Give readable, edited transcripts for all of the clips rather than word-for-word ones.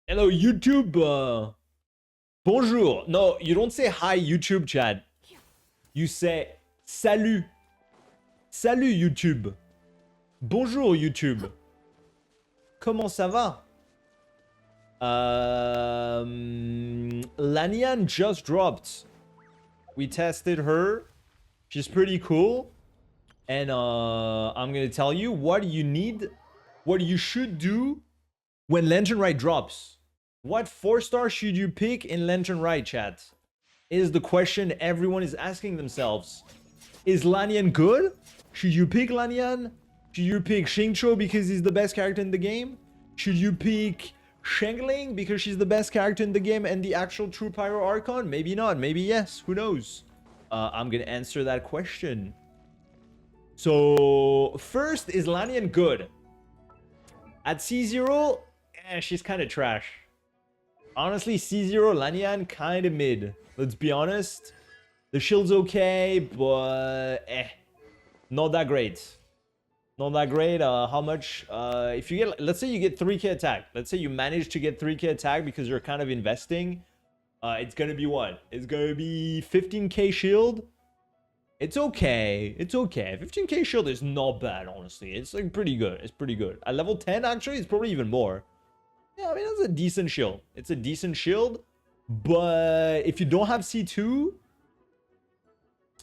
Hello, YouTube. Bonjour. No, you don't say hi, YouTube chat. You say salut. Salut, YouTube. Bonjour, YouTube. Comment ça va? Lanyan just dropped. We tested her. She's pretty cool. And I'm gonna tell you what you need, what you should do when Lantern Rite drops. What 4-star should you pick in Lantern Rite, chat? Is the question everyone is asking themselves. Is Lanyan good? Should you pick Lanyan? Should you pick Xingqiu because he's the best character in the game? Should you pick Xiangling because she's the best character in the game and the actual true Pyro Archon? Maybe not, maybe yes, who knows? I'm gonna answer that question. So, first, is Lanyan good? At C0, she's kind of trash. Honestly, C0 Lanyan kind of mid. Let's be honest. The shield's okay, but not that great. Not that great. How much? If you get, let's say you get 3k attack. Let's say you manage to get 3k attack because you're kind of investing. It's gonna be what? It's gonna be 15k shield. It's okay. It's okay. 15k shield is not bad, honestly. It's like pretty good. It's pretty good. At level 10, actually, it's probably even more. Yeah, I mean, that's a decent shield. It's a decent shield. But if you don't have C2,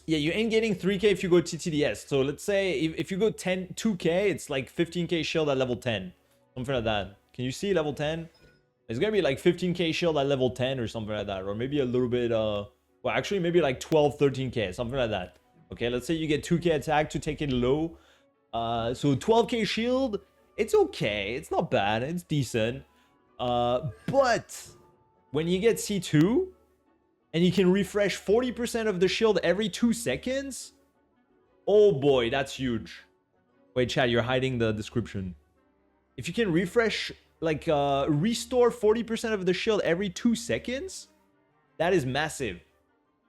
yeah, you ain't getting 3k if you go TTDS. So let's say if you go 2k, it's like 15k shield at level 10. Something like that. Can you see level 10? It's gonna be like 15k shield at level 10 or something like that. Or maybe a little bit, well, actually, maybe like 12, 13k, something like that. Okay, let's say you get 2k attack to take it low. So 12k shield, it's okay. It's not bad. It's decent. But when you get C2 and you can refresh 40% of the shield every 2 seconds, oh boy, that's huge. Wait, chat, you're hiding the description. If you can refresh, like, restore 40% of the shield every 2 seconds, that is massive.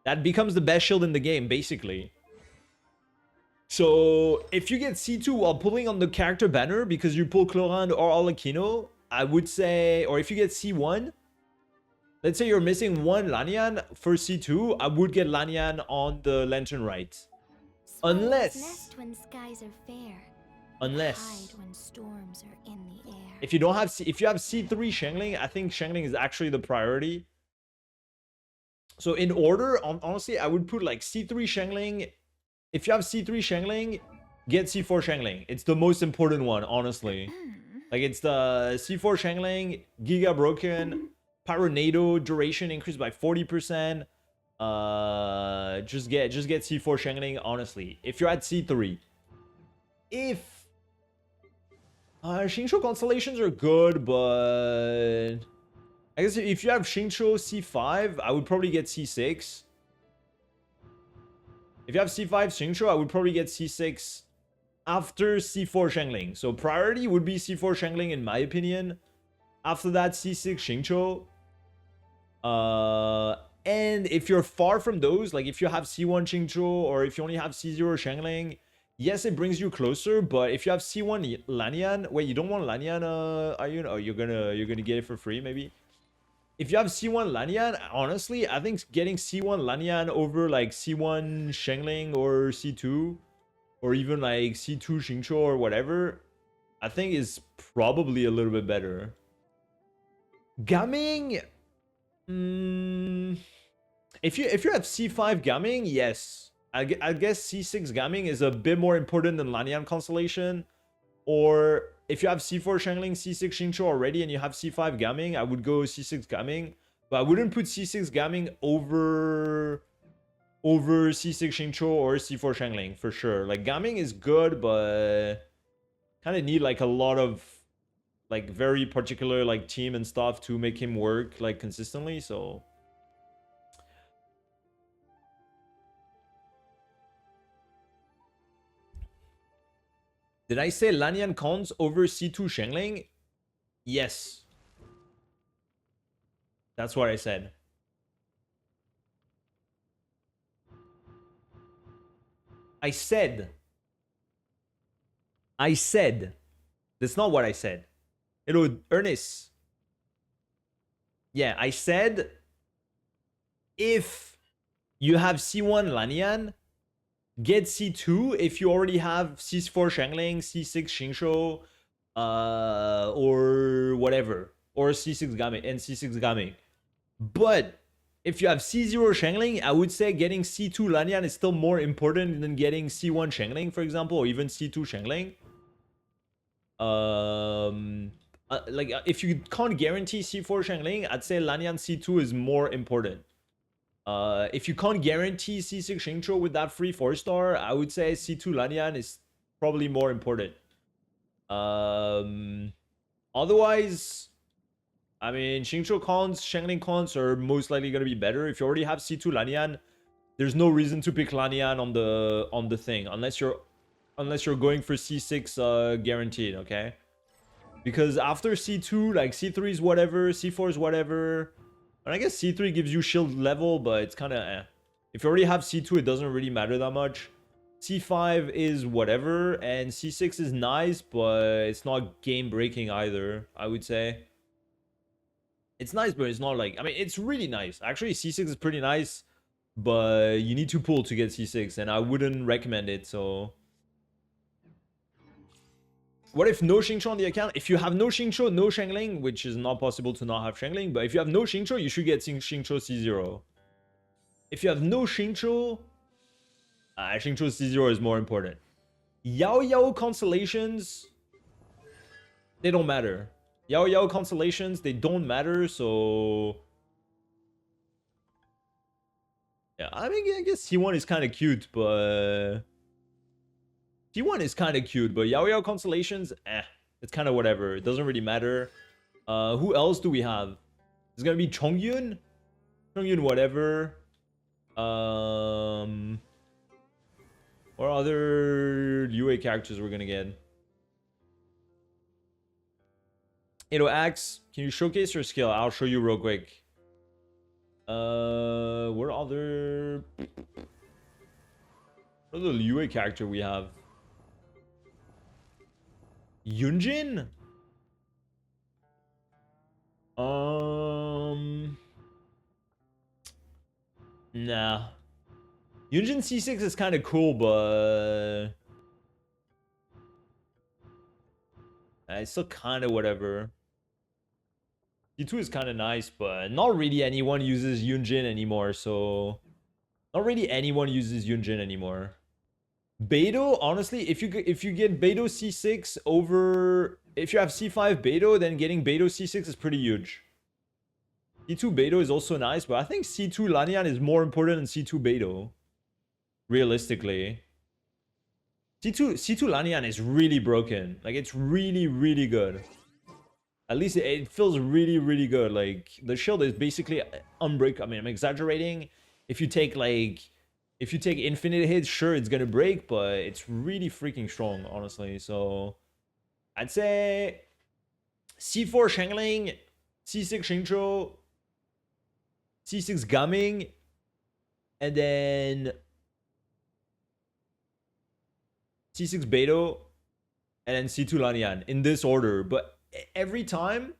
That becomes the best shield in the game, basically. So if you get C2 while pulling on the character banner because you pull Clorand or Alakino, I would say, or if you get C1, let's say you're missing one Lanyan for C2, I would get Lanyan on the Lantern Rite. Unless when skies are fair, unless hide when storms are in the air. if you don't have if you have C3 Xiangling, I think Xiangling is actually the priority. So in order, honestly, I would put like C3 Xiangling. If you have C3 Xiangling, get C4 Xiangling. It's the most important one, honestly. Like, it's the C4 Xiangling, Giga Broken, Pyronado duration increased by 40%. Just get C4 Xiangling, honestly. If you're at C3. If Xingqiu constellations are good, but I guess if you have Xingqiu C5, I would probably get C6. If you have C5 Xingqiu, I would probably get C6 after C4 Xiangling. So priority would be C4 Xiangling in my opinion. After that, C6 Xingqiu. And if you're far from those, like if you have C1 Xingqiu or if you only have C0 Xiangling, yes, it brings you closer. But if you have C1 Lanyan, wait, you don't want Lanyan, are you? Oh, you're gonna get it for free, maybe. If you have C1 Lanyan, honestly, I think getting C1 Lanyan over like C1 Xiangling or C2, or even like C2 Xingqiu or whatever, I think is probably a little bit better. Gaming, if you have C5 Gaming, yes, I guess C6 Gaming is a bit more important than Lanyan constellation. Or if you have C4 Xiangling, C6 Xingqiu already, and you have C5 Gaming, I would go C6 Gaming. But I wouldn't put C6 Gaming over C6 Xingqiu or C4 Xiangling for sure. Like, Gaming is good, but kind of need like a lot of like very particular like team and stuff to make him work like consistently. So did I say Lanyan cons over C2 Xiangling? Yes. That's what I said. I said. That's not what I said. Hello, Ernest. Yeah, I said if you have C1 Lanyan, get C2 if you already have C4 Xiangling, C6 Xingqiu, or whatever, or C6 Gaming and C6 Gaming. But if you have C0 Xiangling, I would say getting C2 Lanyan is still more important than getting C1 Xiangling, for example, or even C2 Xiangling. If you can't guarantee C4 Xiangling, I'd say Lanyan C2 is more important. If you can't guarantee C6 Xingqiu with that free 4-star, I would say C2 Lanyan is probably more important. Otherwise, I mean, Xingqiu cons, Xiangling cons are most likely going to be better. If you already have C2 Lanyan, there's no reason to pick Lanyan on the thing unless you're going for C6 guaranteed, okay? Because after C2, like C3 is whatever, C4 is whatever. And I guess C3 gives you shield level, but it's kind of eh. If you already have C2, it doesn't really matter that much. C5 is whatever, and C6 is nice, but it's not game-breaking either, I would say. It's nice, but it's not like... I mean, it's really nice. Actually, C6 is pretty nice, but you need to pull to get C6, and I wouldn't recommend it, so... What if no Xingqiu on the account? If you have no Xingqiu, no Xiangling, which is not possible to not have Xiangling, but if you have no Xingqiu, you should get Xingqiu C0. If you have no Xingqiu, Xingqiu C0 is more important. Yao Yao constellations, they don't matter. Yao Yao constellations, they don't matter, so... Yeah, I mean, I guess C1 is kind of cute, but... C1 is kind of cute, but Yao Yao constellations, it's kind of whatever. It doesn't really matter. Who else do we have? It's gonna be Chongyun? Chongyun, whatever. What other UA characters we're gonna get? Edo Axe, can you showcase your skill? I'll show you real quick. What other UA character we have? Yunjin? Nah. Yunjin C6 is kind of cool, but... it's still kind of whatever. C2 is kind of nice, but not really anyone uses Yunjin anymore, so... Not really anyone uses Yunjin anymore. Beidou, honestly, if you get Beidou C6 over... If you have C5 Beidou, then getting Beidou C6 is pretty huge. C2 Beidou is also nice, but I think C2 Lanyan is more important than C2 Beidou. Realistically. C2 Lanyan is really broken. Like, it's really, really good. At least it feels really, really good. Like, the shield is basically unbreakable. I mean, I'm exaggerating. If you take infinite hits, sure, it's gonna break, but it's really freaking strong, honestly. So, I'd say C4 Xiangling, C6 Xingqiu, C6 Gaming, and then C6 Beidou, and then C2 Lanyan in this order. But every time,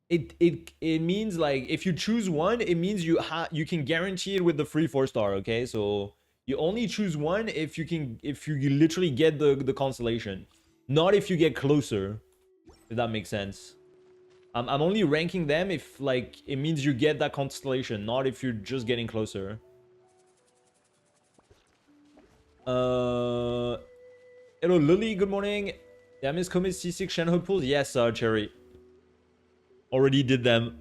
it means like if you choose one, it means you can guarantee it with the free 4-star. Okay, so you only choose one if you literally get the constellation, not if you get closer. If that makes sense. I'm only ranking them if like it means you get that constellation, not if you're just getting closer. Hello Lily, good morning. Damage commit C6 Shenhe pulls. Yes, Cherry. Already did them.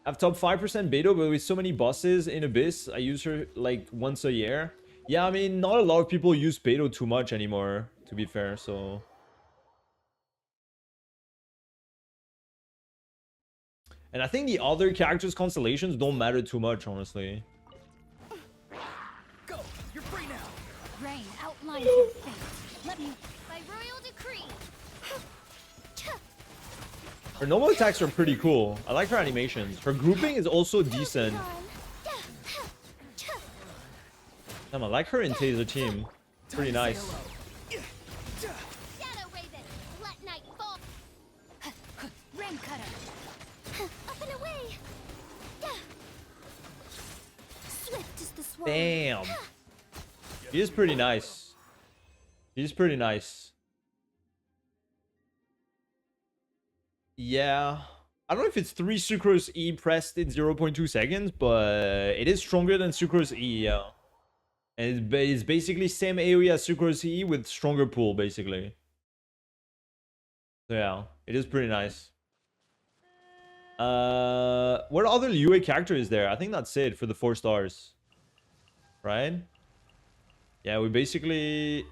I have top 5% Beidou, but with so many bosses in Abyss, I use her like once a year. Yeah, I mean, not a lot of people use Beidou too much anymore, to be fair, so... And I think the other characters' constellations don't matter too much, honestly. Go! You're free now! Rain outlines your fate. Let me... By royal decree. Her normal attacks are pretty cool. I like her animations. Her grouping is also decent. Damn, I like her in Taser Team. Pretty nice. Shadow Raven, let night fall. Rain cutter. swan. Bam. She is pretty nice. She's pretty nice. Yeah. I don't know if it's 3 Sucrose E pressed in 0.2 seconds, but it is stronger than Sucrose E, yeah. And it's basically same AoE as Sucrose E with stronger pull, basically. So yeah, it is pretty nice. What other UA character is there? I think that's it for the 4 stars. Right? Yeah, we basically...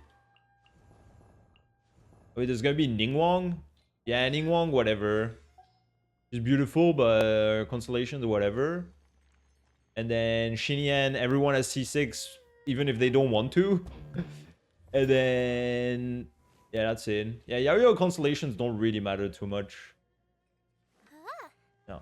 Wait, there's gonna be Ningguang? Yeah, Ningguang, whatever. She's beautiful, but constellations or whatever. And then Xingqiu, everyone has C6, even if they don't want to. And then... Yeah, that's it. Yeah, Yaoyo constellations don't really matter too much. No.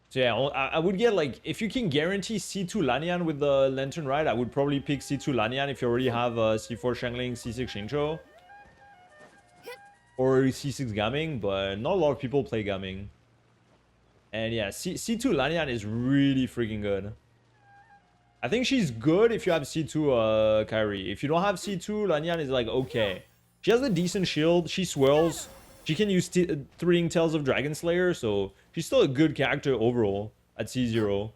So yeah, I would get like, if you can guarantee C2 Lanyan with the Lantern Ride, I would probably pick C2 Lanyan if you already have C4 Xiangling, C6 Xingqiu. Or C6 Gaming, but not a lot of people play Gaming. And yeah, C2 Lanyan is really freaking good. I think she's good if you have C2 Kairi. If you don't have C2, Lanyan is like okay. She has a decent shield, she swirls. She can use Three Tails of Dragon Slayer, so she's still a good character overall at C0.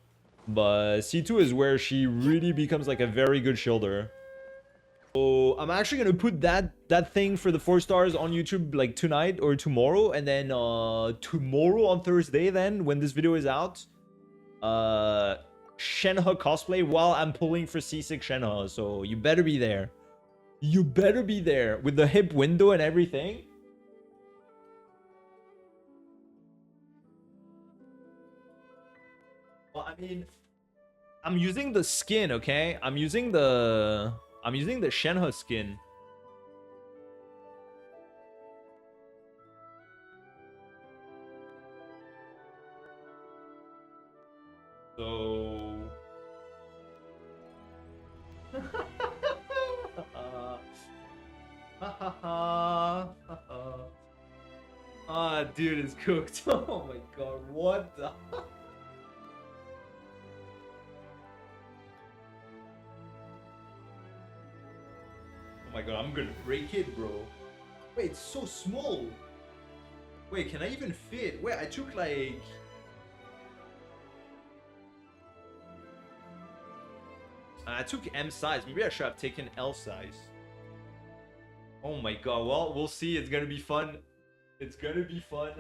But C2 is where she really becomes like a very good shielder. So I'm actually gonna put that thing for the 4 stars on YouTube like tonight or tomorrow, and then tomorrow on Thursday, then when this video is out, Shenhe cosplay while I'm pulling for C6 Shenhe. So you better be there. You better be there with the hip window and everything. Well, I mean, I'm using the skin, okay? I'm using the Shenhe skin. So ah, dude, it's cooked. Oh my god, what the Oh my god, I'm gonna break it, bro. Wait, it's so small. Wait, can I even fit? Wait, I took like... I took M size. Maybe I should have taken L size. Oh my god, well, we'll see. It's gonna be fun. It's gonna be fun.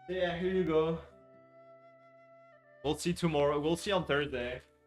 Yeah, here you go. We'll see tomorrow. We'll see on Thursday.